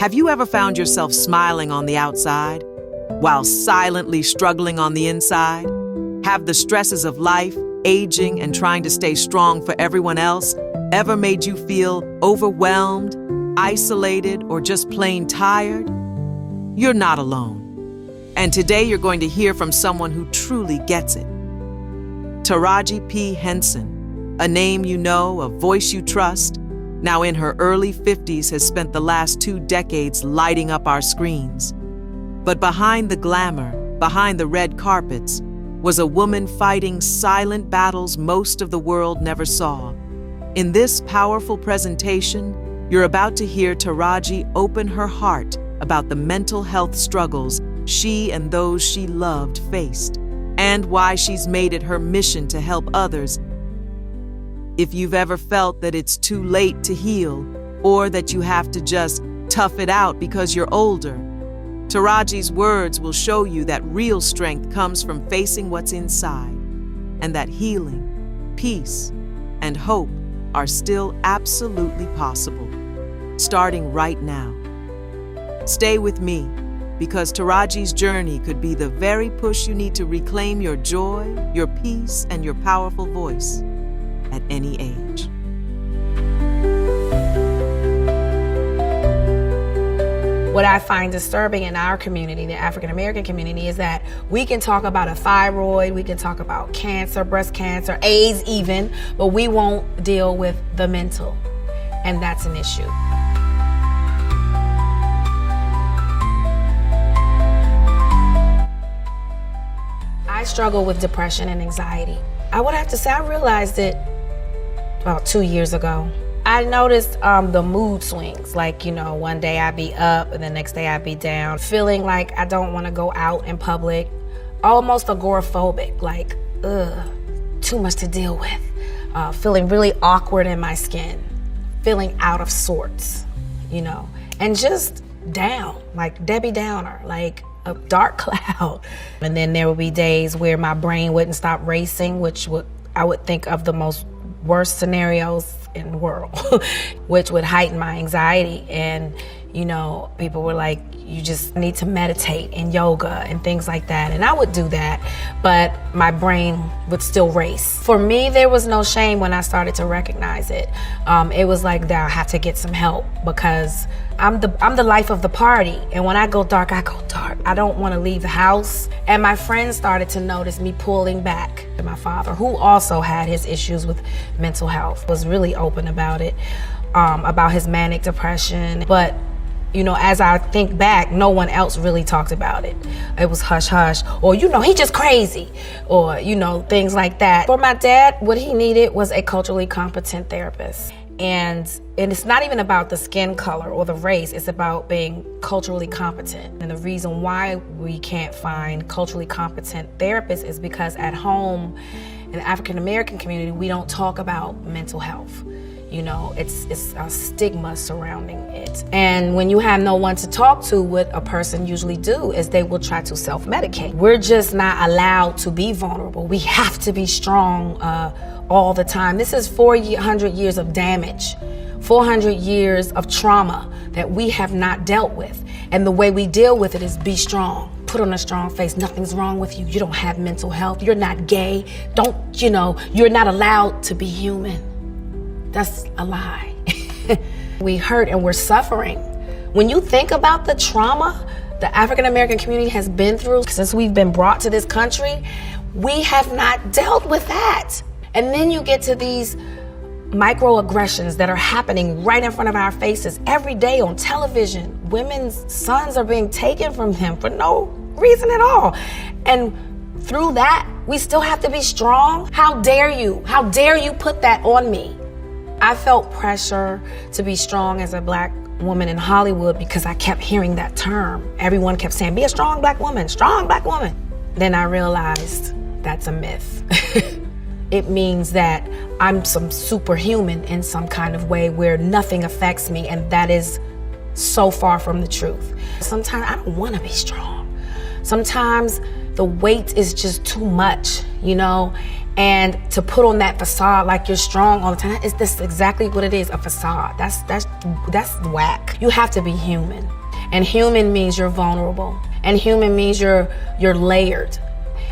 Have you ever found yourself smiling on the outside while silently struggling on the inside? Have the stresses of life, aging, and trying to stay strong for everyone else ever made you feel overwhelmed, isolated, or just plain tired? You're not alone. And today you're going to hear from someone who truly gets it. Taraji P. Henson, a name you know, a voice you trust, now in her early 50s has spent the last 2 decades lighting up our screens. But behind the glamour, behind the red carpets, was a woman fighting silent battles most of the world never saw. In this powerful presentation, you're about to hear Taraji open her heart about the mental health struggles she and those she loved faced, and why she's made it her mission to help others. If you've ever felt that it's too late to heal, or that you have to just tough it out because you're older, Taraji's words will show you that real strength comes from facing what's inside, and that healing, peace, and hope are still absolutely possible, starting right now. Stay with me, because Taraji's journey could be the very push you need to reclaim your joy, your peace, and your powerful voice at any age. What I find disturbing in our community, the African American community, is that we can talk about a thyroid, we can talk about cancer, breast cancer, AIDS even, but we won't deal with the mental, and that's an issue. I struggle with depression and anxiety. I would have to say I realized it about 2 years ago. I noticed the mood swings, like, one day I'd be up and the next day I'd be down, feeling like I don't want to go out in public, almost agoraphobic, like, too much to deal with, feeling really awkward in my skin, feeling out of sorts, and just down, like Debbie Downer, like a dark cloud. And then there would be days where my brain wouldn't stop racing, I would think of the most worst scenarios in the world, which would heighten my anxiety. And, people were like, you just need to meditate and yoga and things like that. And I would do that, but my brain would still race. For me, there was no shame when I started to recognize it. It was like, I have to get some help because I'm the life of the party. And when I go dark, I go dark. I don't want to leave the house. And my friends started to notice me pulling back. And my father, who also had his issues with mental health, was really open about it, about his manic depression. But as I think back, no one else really talked about it. It was hush hush, or he just crazy, or things like that. For my dad, what he needed was a culturally competent therapist. And it's not even about the skin color or the race, it's about being culturally competent. And the reason why we can't find culturally competent therapists is because at home, in the African American community, we don't talk about mental health. It's a stigma surrounding it. And when you have no one to talk to, what a person usually do is they will try to self-medicate. We're just not allowed to be vulnerable. We have to be strong all the time. This is 400 years of damage, 400 years of trauma that we have not dealt with. And the way we deal with it is be strong. Put on a strong face. Nothing's wrong with you. You don't have mental health. You're not gay. You're not allowed to be human. That's a lie. We hurt and we're suffering. When you think about the trauma the African American community has been through since we've been brought to this country, we have not dealt with that. And then you get to these microaggressions that are happening right in front of our faces every day on television. Women's sons are being taken from them for no reason at all. And through that, we still have to be strong. How dare you? How dare you put that on me? I felt pressure to be strong as a Black woman in Hollywood because I kept hearing that term. Everyone kept saying, be a strong Black woman, strong Black woman. Then I realized that's a myth. It means that I'm some superhuman in some kind of way where nothing affects me, and that is so far from the truth. Sometimes I don't want to be strong. Sometimes the weight is just too much, And to put on that facade like you're strong all the time, is this exactly what it is, a facade. That's whack. You have to be human. And human means you're vulnerable. And human means you're layered.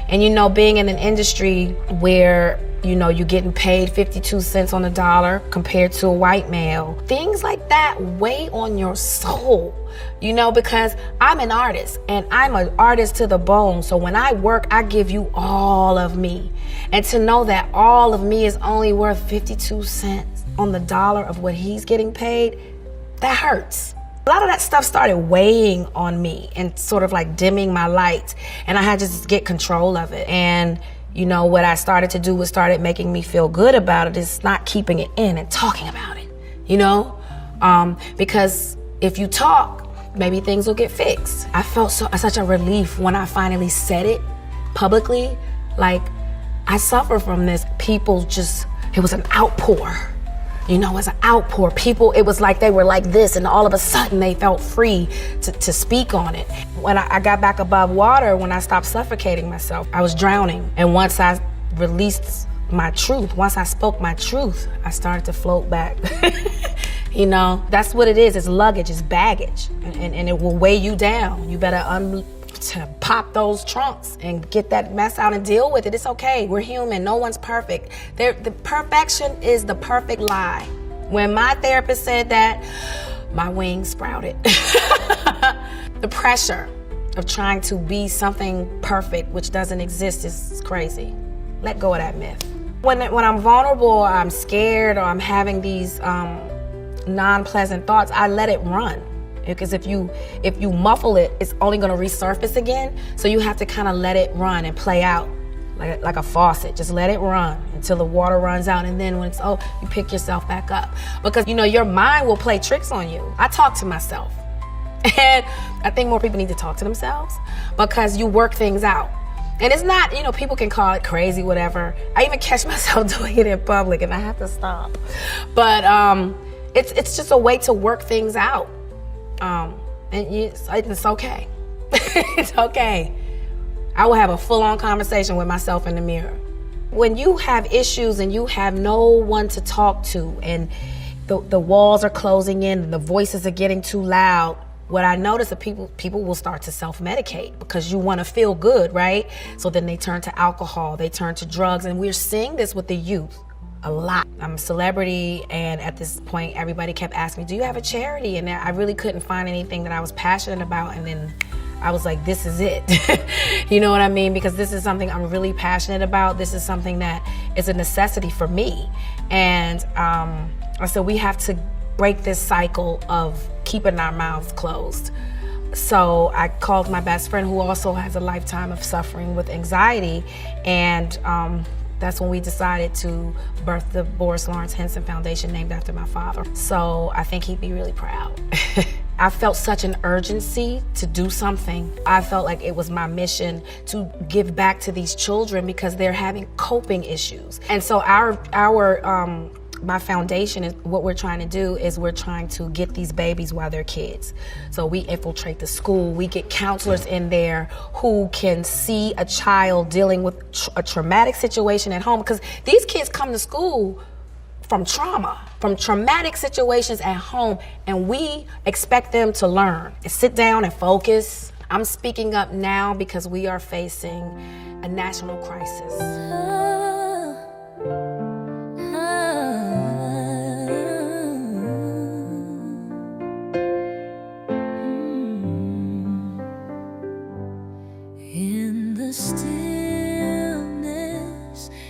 And you know, being in an industry where, you know, you're getting paid 52 cents on the dollar compared to a white male, things like that weigh on your soul, you know, because I'm an artist and I'm an artist to the bone. So when I work, I give you all of me. And to know that all of me is only worth 52 cents on the dollar of what he's getting paid, that hurts. A lot of that stuff started weighing on me and sort of like dimming my light, and I had to just get control of it. And you know, what I started to do was started making me feel good about it is not keeping it in and talking about it, you know? Because if you talk, maybe things will get fixed. I felt such a relief when I finally said it publicly. Like, I suffer from this. People just, it was an outpour. You know, it was an outpour. People, it was like they were like this, and all of a sudden they felt free to speak on it. When I got back above water, when I stopped suffocating myself, I was drowning. And once I released my truth, once I spoke my truth, I started to float back. You know, that's what it is. It's luggage, it's baggage, and it will weigh you down. You better to pop those trunks and get that mess out and deal with it. It's okay. We're human. No one's perfect. The perfection is the perfect lie. When my therapist said that, my wings sprouted. The pressure of trying to be something perfect, which doesn't exist, is crazy. Let go of that myth. When I'm vulnerable, or I'm scared, or I'm having these non-pleasant thoughts, I let it run. Because if you muffle it, it's only gonna resurface again. So you have to kind of let it run and play out like a faucet. Just let it run until the water runs out, and then when it's you pick yourself back up. Because you know, your mind will play tricks on you. I talk to myself. And I think more people need to talk to themselves, because you work things out. And it's not, you know, people can call it crazy, whatever. I even catch myself doing it in public, and I have to stop. But it's just a way to work things out. And it's okay. It's okay. I will have a full-on conversation with myself in the mirror. When you have issues and you have no one to talk to, and the walls are closing in and the voices are getting too loud, what I notice is people will start to self-medicate because you want to feel good, right? So then they turn to alcohol, they turn to drugs, and we're seeing this with the youth a lot. I'm a celebrity, and at this point, everybody kept asking me, do you have a charity? And I really couldn't find anything that I was passionate about, and then I was like, this is it. You know what I mean? Because this is something I'm really passionate about. This is something that is a necessity for me. And I said, we have to break this cycle of keeping our mouths closed. So I called my best friend, who also has a lifetime of suffering with anxiety, and that's when we decided to birth the Boris Lawrence Henson Foundation, named after my father. So I think he'd be really proud. I felt such an urgency to do something. I felt like it was my mission to give back to these children because they're having coping issues. And so my foundation is what we're trying to do is we're trying to get these babies while they're kids. So we infiltrate the school. We get counselors in there who can see a child dealing with a traumatic situation at home, because these kids come to school from trauma, from traumatic situations at home, and we expect them to learn and sit down and focus. I'm speaking up now because we are facing a national crisis. In the stillness,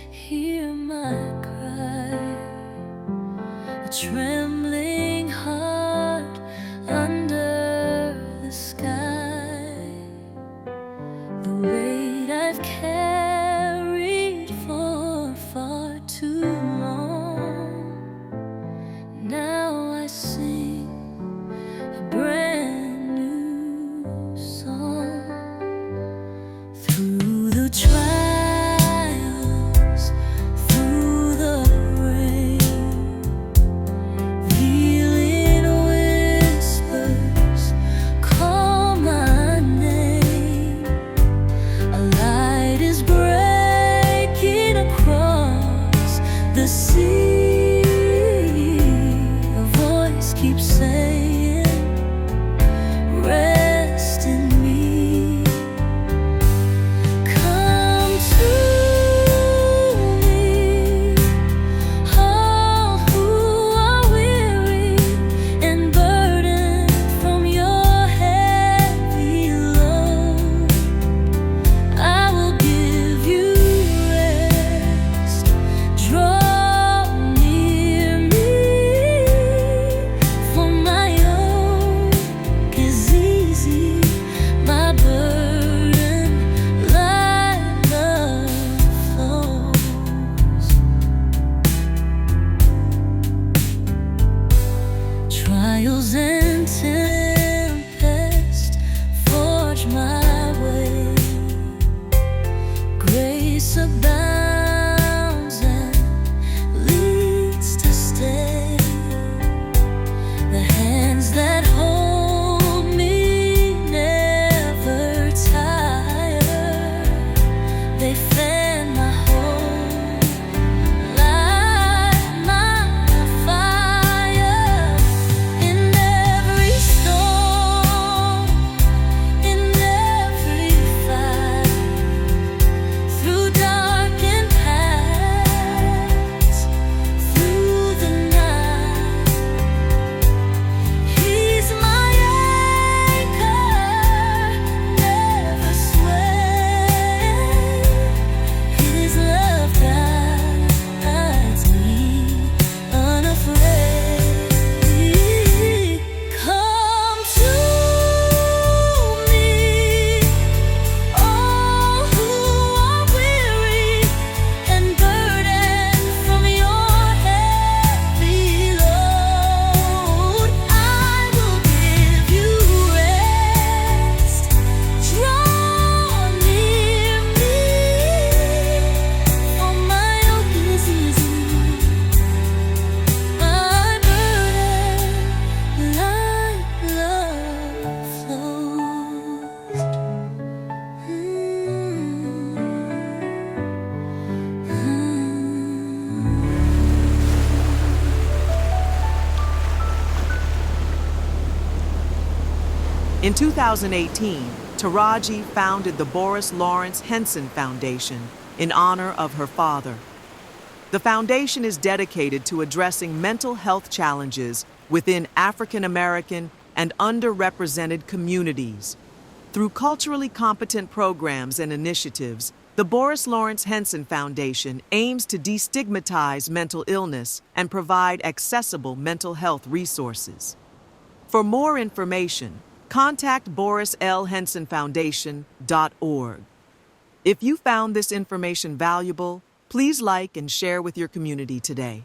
hear my cry, a trembling heart under the sky. The weight I've carried for far too long, now I sing a brand new song. Through the Wheels and tempest forge my way. Grace abounds and leads to stay. The hands that hold me never tire. They fan my hope, light my fire. In every storm, in every fight, through darkened paths, through the night. He's my anchor, never sway. His love guides me unafraid. Come to me, all who are weary and burdened from your heavy load. I will give you rest. Draw near me, for my yoke is easy, my burden like love flows. In 2018, Taraji founded the Boris Lawrence Henson Foundation in honor of her father. The foundation is dedicated to addressing mental health challenges within African American and underrepresented communities. Through culturally competent programs and initiatives, the Boris Lawrence Henson Foundation aims to destigmatize mental illness and provide accessible mental health resources. For more information, contact BorisLHensonFoundation.org. If you found this information valuable, please like and share with your community today.